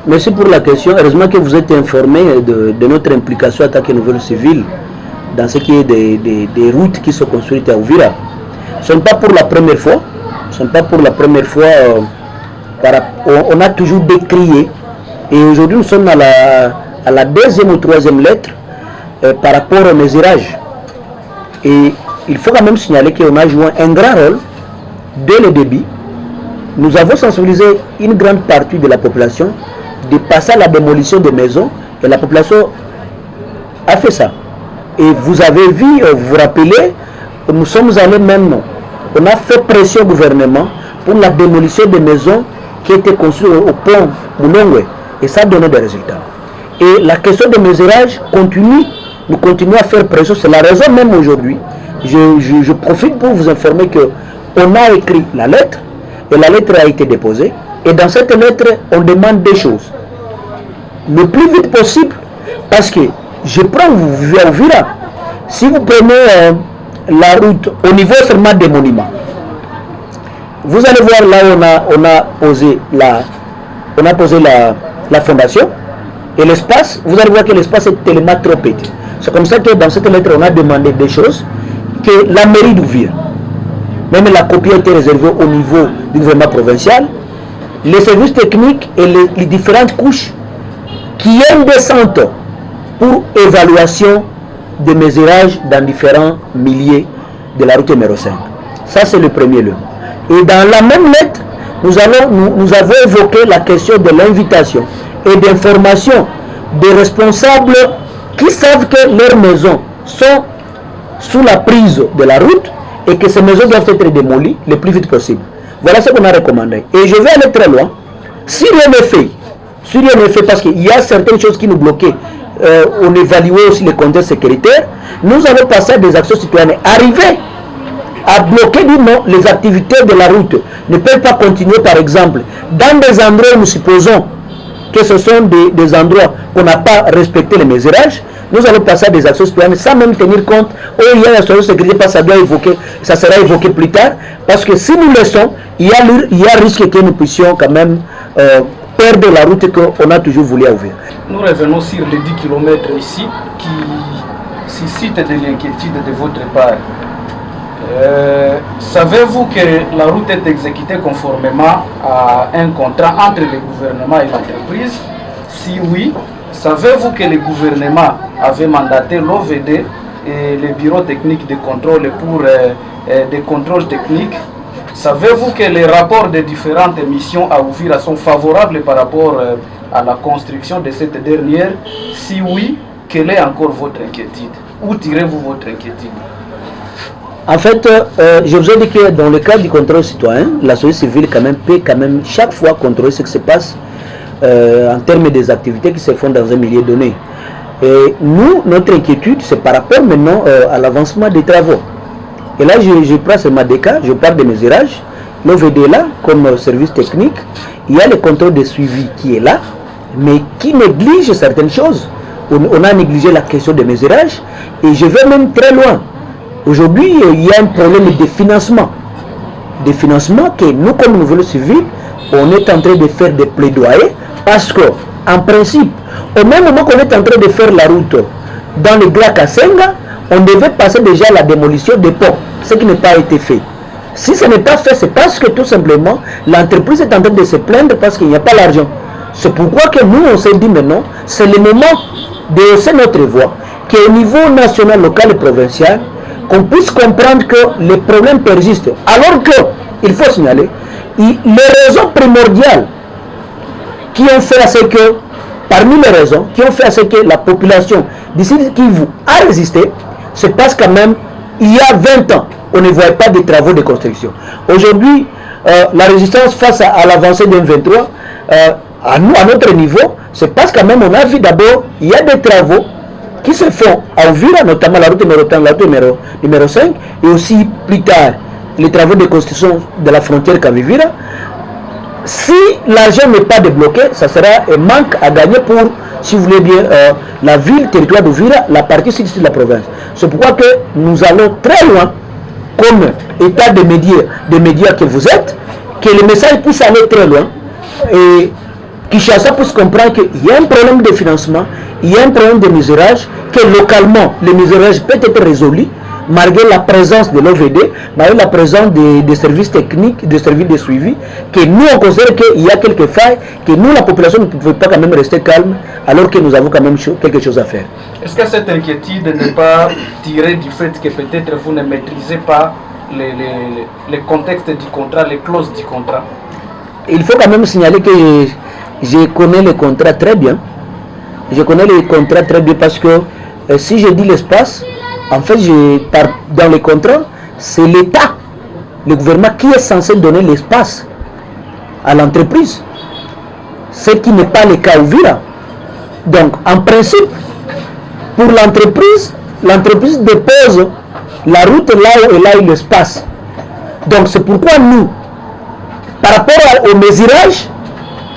Merci pour la question. Heureusement que vous êtes informé de notre implication en tant que nouvelle civile dans ce qui est des routes qui sont construites à Uvira. Ce n'est pas pour la première fois. Ce n'est pas pour la première fois. On a toujours décrié. Et aujourd'hui, nous sommes à la deuxième ou troisième lettre par rapport au mesurage. Et il faut quand même signaler qu'on a joué un grand rôle dès le début. Nous avons sensibilisé une grande partie de la population de passer à la démolition des maisons et la population a fait ça. Et vous avez vu, vous vous rappelez, nous sommes allés même, on a fait pression au gouvernement pour la démolition des maisons qui étaient construites au pont Moulongwe et ça a donné des résultats. Et la question de mesurage continue, nous continuons à faire pression, c'est la raison même aujourd'hui. Je profite pour vous informer qu'on a écrit la lettre et la lettre a été déposée. Et dans cette lettre, on demande des choses. Le plus vite possible, parce que je prends Uvira. Si vous prenez la route au niveau seulement des monuments, vous allez voir là où on a posé la fondation et l'espace. Vous allez voir que l'espace est tellement trop petit. C'est comme ça que dans cette lettre, on a demandé des choses que la mairie d'Uvira, même la copie a été réservée au niveau du gouvernement provincial, les services techniques et les différentes couches qui ont une descente pour évaluation de mesurage dans différents milliers de la route numéro 5. Ça, c'est le premier lieu. Et dans la même lettre, nous avons évoqué la question de l'invitation et d'information des responsables qui savent que leurs maisons sont sous la prise de la route et que ces maisons doivent être démolies le plus vite possible. Voilà ce qu'on a recommandé. Et je vais aller très loin. Si rien n'est fait, parce qu'il y a certaines choses qui nous bloquaient, on évaluait aussi les contextes sécuritaires, nous avons passé à des actions citoyennes. Arriver à bloquer, dit non, les activités de la route ne peuvent pas continuer, par exemple, dans des endroits où nous supposons que ce sont des endroits qu'on n'a pas respecté les mesurages. Nous allons passer à des actions citoyennes sans même tenir compte où il y a la situation de sécurité, parce que ça sera évoqué plus tard, parce que si nous laissons, il y a risque que nous puissions quand même perdre la route qu'on a toujours voulu ouvrir. Nous revenons sur les 10 km ici qui suscitent de l'inquiétude de votre part. Savez-vous que la route est exécutée conformément à un contrat entre le gouvernement et l'entreprise? Si oui, savez-vous que le gouvernement avait mandaté l'OVD et le bureau technique de contrôle pour des contrôles techniques? Savez-vous que les rapports des différentes missions à Uvira sont favorables par rapport à la construction de cette dernière? Si oui, quelle est encore votre inquiétude? Où tirez-vous votre inquiétude? En fait, je vous ai dit que dans le cadre du contrôle citoyen, la société civile peut chaque fois contrôler ce qui se passe en termes des activités qui se font dans un milieu donné. Et nous, notre inquiétude, c'est par rapport maintenant à l'avancement des travaux. Et là, je prends seulement des cas, je parle de mesurage. L'OVD est là comme service technique. Il y a le contrôle de suivi qui est là, mais qui néglige certaines choses. On a négligé la question de mesurage. Et je vais même très loin. Aujourd'hui, il y a un problème de financement. De financement que nous, comme nouvelle civile, on est en train de faire des plaidoyers parce que, en principe, au même moment qu'on est en train de faire la route dans le Glac à Senga, on devait passer déjà à la démolition des ponts, ce qui n'a pas été fait. Si ce n'est pas fait, c'est parce que tout simplement, l'entreprise est en train de se plaindre parce qu'il n'y a pas l'argent. C'est pourquoi que nous, on s'est dit maintenant, c'est le moment de hausser notre voix, qu'au niveau national, local et provincial, qu'on puisse comprendre que les problèmes persistent. Alors que, il faut signaler, les raisons primordiales qui ont fait à ce que, parmi les raisons qui ont fait à ce que la population d'ici Kivu a résisté, c'est parce quand même, il y a 20 ans, on ne voyait pas de travaux de construction. Aujourd'hui, la résistance face à l'avancée d'un 23, à notre niveau, c'est parce quand même, on a vu d'abord, il y a des travaux qui se font à Uvira, notamment la route numéro 30, la route numéro 5, et aussi plus tard, les travaux de construction de la frontière Kavivira. Si l'argent n'est pas débloqué, ça sera un manque à gagner pour, si vous voulez bien, la ville, territoire d'Uvira, la partie sud de la province. C'est pourquoi que nous allons très loin, comme état de médias que vous êtes, que le message puisse aller très loin, et Kinshasa puisse comprendre qu'il y a un problème de financement, il y a un problème de mesurage, que localement, le mesurage peut être résolu, malgré la présence de l'OVD, malgré la présence des services techniques, des services de suivi, que nous on considère qu'il y a quelques failles, que nous la population ne pouvait pas quand même rester calme, alors que nous avons quand même quelque chose à faire. Est-ce que cette inquiétude n'est pas tirée du fait que peut-être vous ne maîtrisez pas les contextes du contrat, les clauses du contrat? Il faut quand même signaler que je connais le contrat très bien. Je connais le contrat très bien parce que si je dis l'espace, en fait, dans les contrats, c'est l'État, le gouvernement qui est censé donner l'espace à l'entreprise. Ce qui n'est pas le cas au Vira. Donc, en principe, pour l'entreprise dépose la route là où elle a eu l'espace. Donc, c'est pourquoi nous, par rapport au mesurage,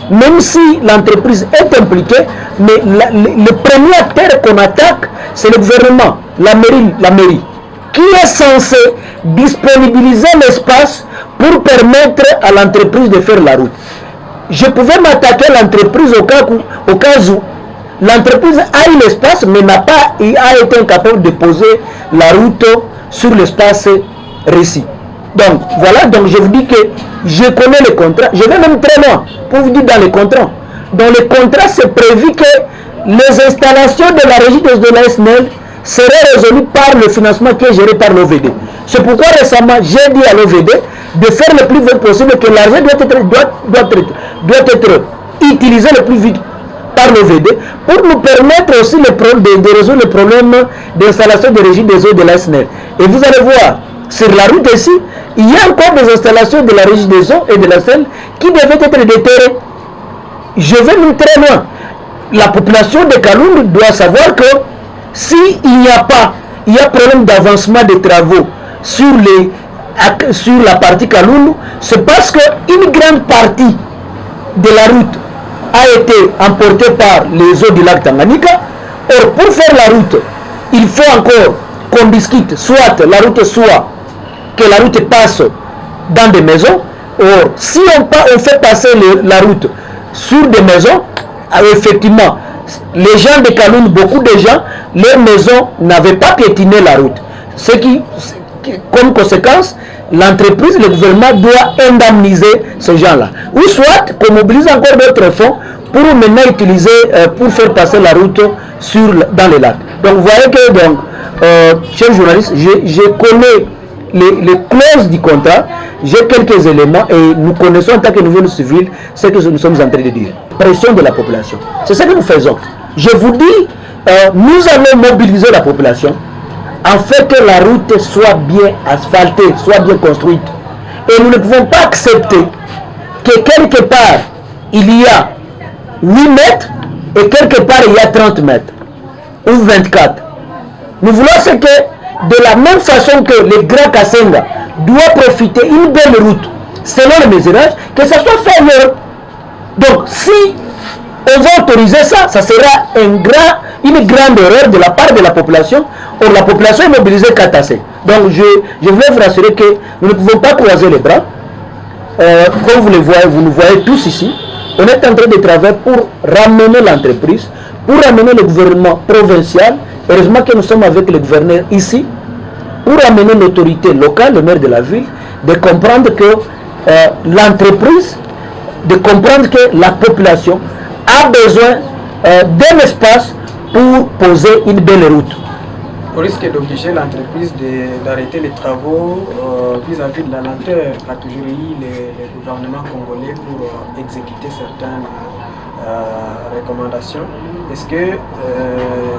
même si l'entreprise est impliquée, mais le premier acteur qu'on attaque, c'est le gouvernement, la mairie, qui est censé disponibiliser l'espace pour permettre à l'entreprise de faire la route. Je pouvais m'attaquer à l'entreprise au cas où l'entreprise a eu l'espace, mais a été incapable de poser la route sur l'espace récit. Donc voilà, donc je vous dis que je connais les contrats, je vais même très loin pour vous dire dans les contrats. Dans les contrats, c'est prévu que les installations de la régie de la SNEL seraient résolues par le financement qui est géré par l'OVD. C'est pourquoi récemment, j'ai dit à l'OVD de faire le plus vite possible, que l'argent doit être utilisé le plus vite par l'OVD pour nous permettre aussi de résoudre le problème d'installation de régie des eaux de la SNEL. Et vous allez voir, sur la route ici, il y a encore des installations de la régie des eaux et de la SNEL qui devaient être déterrées. Je vais même très loin. La population de Kalundu doit savoir que s'il n'y a pas, il y a problème d'avancement des travaux sur la partie Kalundu, c'est parce qu'une grande partie de la route a été emportée par les eaux du lac Tanganyika. Or, pour faire la route, il faut encore qu'on discute, soit la route que la route passe dans des maisons. Or, si on fait passer la route sur des maisons, effectivement, les gens de Kalundu, beaucoup de gens, leurs maisons n'avaient pas piétiné la route. Ce qui, comme conséquence, l'entreprise, le gouvernement doit indemniser ces gens-là. Ou soit qu'on mobilise encore d'autres fonds pour maintenant utiliser, pour faire passer la route dans les lacs. Donc vous voyez que, donc, chers journalistes, je connais les clauses du contrat, j'ai quelques éléments et nous connaissons en tant que nouveau civil ce que nous sommes en train de dire. Pression de la population. C'est ce que nous faisons. Je vous dis, nous allons mobiliser la population afin que la route soit bien asphaltée, soit bien construite. Et nous ne pouvons pas accepter que quelque part il y a 8 mètres et quelque part il y a 30 mètres ou 24. Nous voulons ce que de la même façon que le Grand Kassenga doit profiter une belle route selon le mesurage, que ça soit fait ailleurs. Donc si on va autoriser ça, ça sera une grande erreur de la part de la population. Or la population est mobilisée qu'à tasser. Donc je voulais vous rassurer que nous ne pouvons pas croiser les bras. Comme vous le voyez, vous nous voyez tous ici, on est en train de travailler pour ramener l'entreprise, pour ramener le gouvernement provincial. Heureusement que nous sommes avec le gouverneur ici, pour amener l'autorité locale, le maire de la ville, de comprendre que l'entreprise, de comprendre que la population a besoin d'un espace pour poser une belle route. Au risque d'obliger l'entreprise d'arrêter les travaux vis-à-vis de la lenteur qu'a toujours eu le gouvernement congolais pour exécuter certaines recommandations. Est-ce que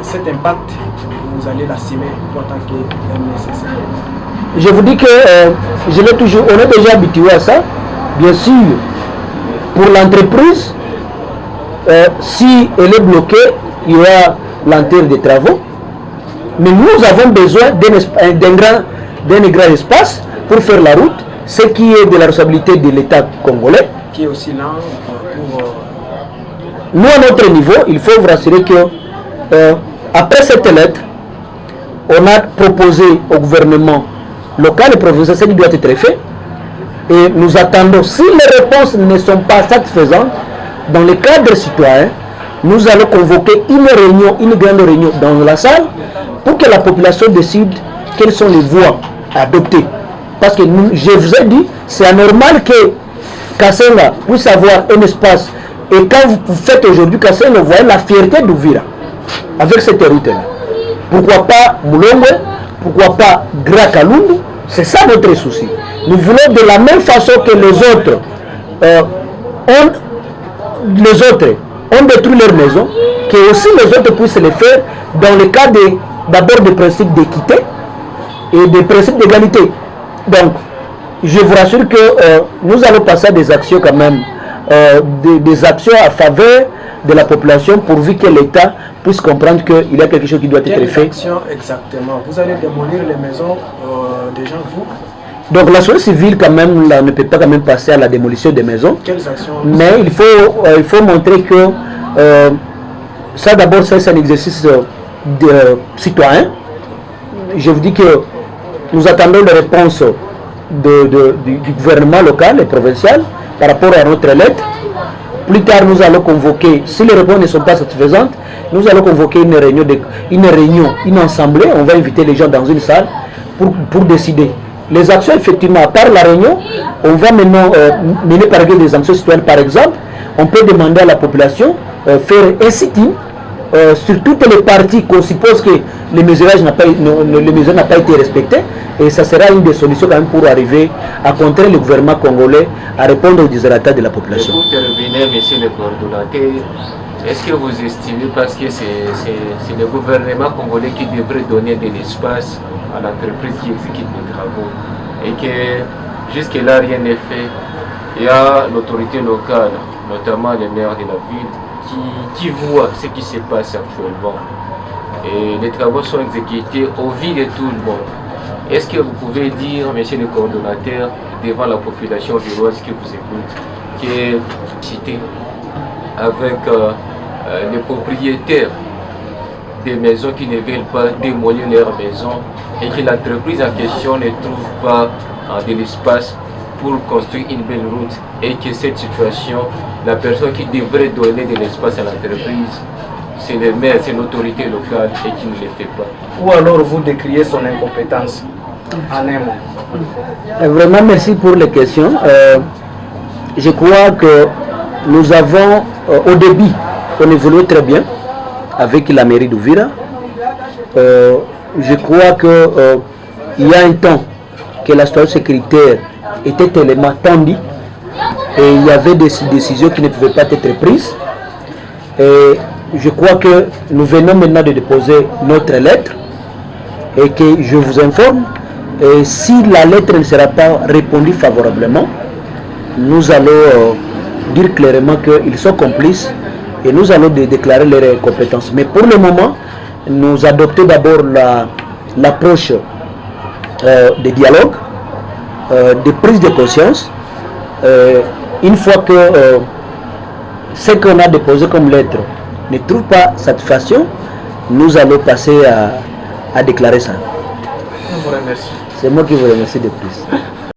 cet impact, vous allez l'assumer en tant que nécessaire? Je vous dis que on est déjà habitué à ça. Bien sûr, pour l'entreprise, si elle est bloquée, il y aura lenteur des travaux. Mais nous avons besoin d'un grand espace pour faire la route, ce qui est de la responsabilité de l'État congolais. Qui est aussi là pour... Nous, à notre niveau, il faut vous rassurer que après cette lettre, on a proposé au gouvernement local et provincial ce qui doit être fait. Et nous attendons, si les réponses ne sont pas satisfaisantes, dans le cadre citoyen, nous allons convoquer une réunion, une grande réunion dans la salle pour que la population décide quelles sont les voies à adopter. Parce que je vous ai dit, c'est anormal que Kassenga puisse avoir un espace. Et quand vous faites aujourd'hui Kassenga, vous voyez la fierté d'Uvira avec cette route-là. Pourquoi pas Moulongwe? Pourquoi pas Grakalundu? C'est ça notre souci. Nous voulons de la même façon que les autres ont détruit leur maison, que aussi les autres puissent le faire dans le cas d'abord des principes d'équité et des principes d'égalité. Donc, je vous rassure que nous allons passer à des actions quand même, des actions à faveur de la population pourvu que l'État puisse comprendre qu'il y a quelque chose qui doit être fait. Quelle action exactement? Vous allez démolir les maisons des gens, vous? Donc la société civile quand même là, ne peut pas quand même passer à la démolition des maisons. Quelles actions? Mais il faut montrer que ça d'abord c'est un exercice citoyen. Je vous dis que nous attendons les réponses du gouvernement local et provincial par rapport à notre lettre. Plus tard, nous allons convoquer, si les réponses ne sont pas satisfaisantes, nous allons convoquer une réunion, une assemblée. On va inviter les gens dans une salle pour décider. Les actions, effectivement, à part la réunion, on va maintenant mener par exemple des actions citoyennes. Par exemple, on peut demander à la population faire un sit-in sur toutes les parties qu'on suppose que le mesurage n'a pas été respecté. Et ça sera une des solutions quand même pour arriver à contrer le gouvernement congolais à répondre aux désirata de la population. Et pour terminer, monsieur le coordonnateur, est-ce que vous estimez, parce que c'est le gouvernement congolais qui devrait donner de l'espace à l'entreprise qui exécute les travaux et que jusque-là rien n'est fait, il y a l'autorité locale, notamment les maires de la ville, qui voient ce qui se passe actuellement. Et les travaux sont exécutés au vu de tout le monde. Est-ce que vous pouvez dire, monsieur le coordonnateur, devant la population viroise qui vous écoute, que cité avec les propriétaires des maisons qui ne veulent pas démolir leurs maisons et que l'entreprise en question ne trouve pas de l'espace pour construire une belle route et que cette situation, la personne qui devrait donner de l'espace à l'entreprise, c'est le maire, c'est l'autorité locale et qui ne le fait pas. Ou alors vous décriez son incompétence en un mot. Vraiment, merci pour les questions. Je crois que nous avons, au début, on évoluait très bien avec la mairie d'Uvira. Je crois qu'il y a un temps que la situation sécuritaire était tellement tendue et il y avait des décisions qui ne pouvaient pas être prises. Et je crois que nous venons maintenant de déposer notre lettre et que je vous informe, et si la lettre ne sera pas répondue favorablement, nous allons dire clairement qu'ils sont complices et nous allons déclarer leurs compétences. Mais pour le moment, nous adoptons d'abord l'approche de dialogue, de prise de conscience. Une fois que ce qu'on a déposé comme lettre ne trouve pas satisfaction, nous allons passer à déclarer ça. Je vous remercie. C'est moi qui vous remercie de plus.